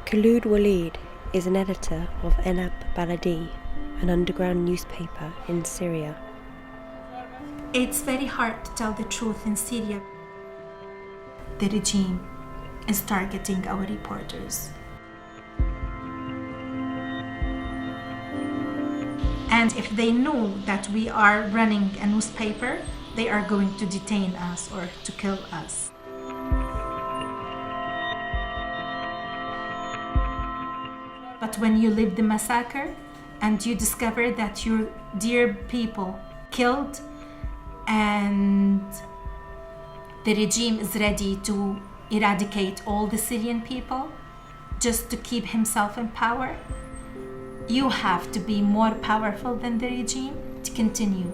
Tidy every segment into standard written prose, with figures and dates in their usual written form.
Kholoud Waleed is an editor of Enab Baladi, an underground newspaper in Syria. It's very hard to tell the truth in Syria. The regime is targeting our reporters. And if they know that we are running a newspaper, they are going to detain us or to kill us. But when you live the massacre and you discover that your dear people killed and the regime is ready to eradicate all the Syrian people just to keep himself in power, you have to be more powerful than the regime to continue.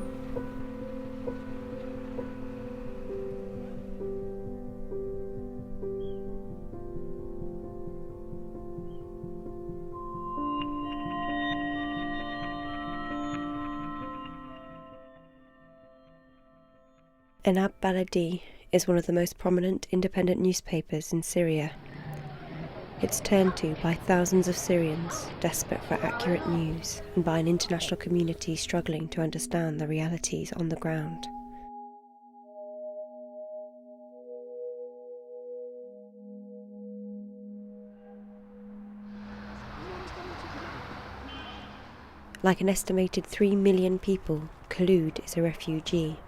Enab Baladi is one of the most prominent independent newspapers in Syria. It's turned to by thousands of Syrians desperate for accurate news and by an international community struggling to understand the realities on the ground. Like an estimated 3 million people, Kholoud is a refugee.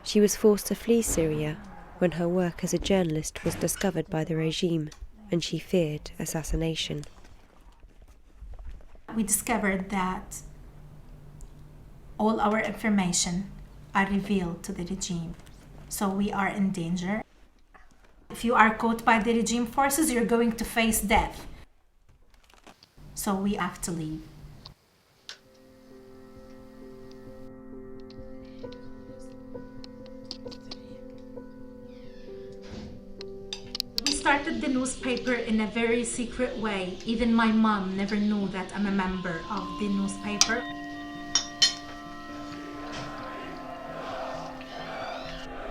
She was forced to flee Syria when her work as a journalist was discovered by the regime and she feared assassination. We discovered that all our information are revealed to the regime, so we are in danger. If you are caught by the regime forces, you're going to face death. So we have to leave. We started the newspaper in a very secret way. Even my mom never knew that I'm a member of the newspaper.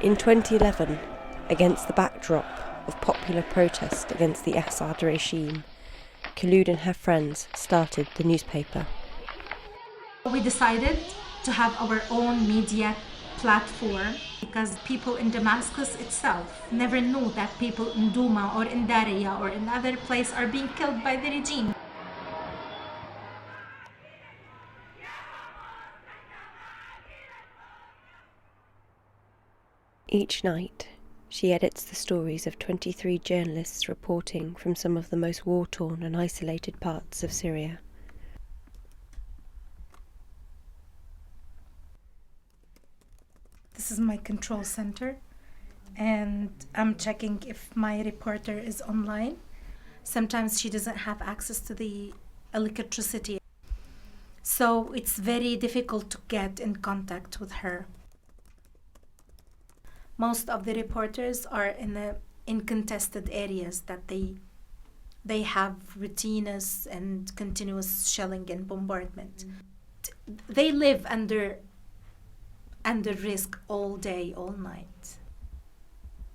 In 2011, against the backdrop of popular protest against the Assad regime, Kholoud and her friends started the newspaper. We decided to have our own media platform because people in Damascus itself never knew that people in Douma or in Daria or in other places are being killed by the regime. Each night, she edits the stories of 23 journalists reporting from some of the most war-torn and isolated parts of Syria. This is my control center, and I'm checking if my reporter is online. Sometimes she doesn't have access to the electricity, so it's very difficult to get in contact with her. Most of the reporters are in contested areas that they have routines and continuous shelling and bombardment. They live under risk all day, all night.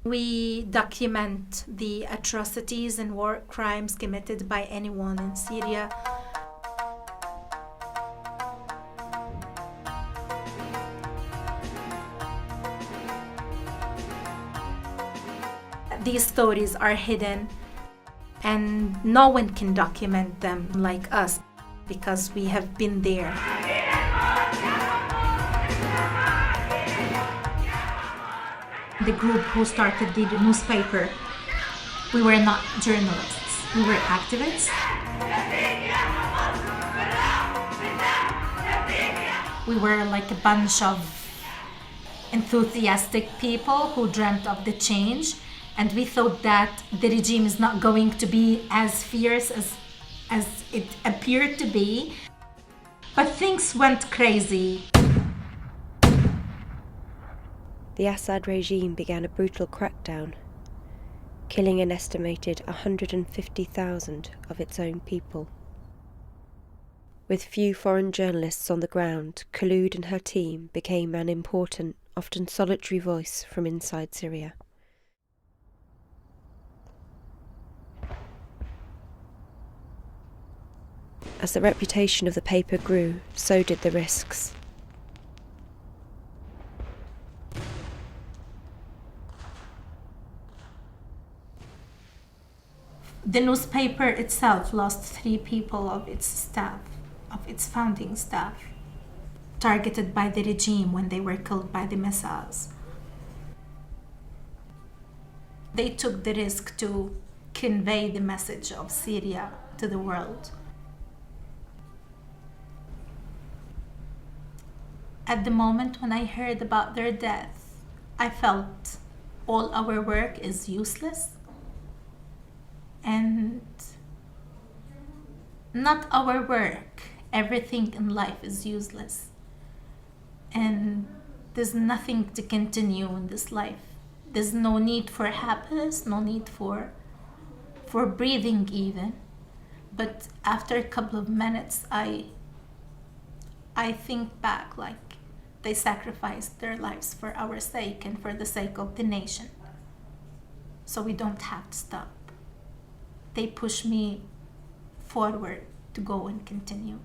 We document the atrocities and war crimes committed by anyone in Syria. These stories are hidden and no one can document them like us because we have been there. The group who started the newspaper, we were not journalists, we were activists. We were like a bunch of enthusiastic people who dreamt of the change, and we thought that the regime is not going to be as fierce as it appeared to be. But things went crazy. The Assad regime began a brutal crackdown, killing an estimated 150,000 of its own people. With few foreign journalists on the ground, Kholoud and her team became an important, often solitary voice from inside Syria. As the reputation of the paper grew, so did the risks. The newspaper itself lost 3 people of its staff, of its founding staff, targeted by the regime when they were killed by the missiles. They took the risk to convey the message of Syria to the world. At the moment when I heard about their death, I felt all our work is useless. And not our work, everything in life is useless. And there's nothing to continue in this life. There's no need for happiness, no need for breathing even. But after a couple of minutes, I think back like they sacrificed their lives for our sake and for the sake of the nation. So we don't have to stop. They push me forward to go and continue.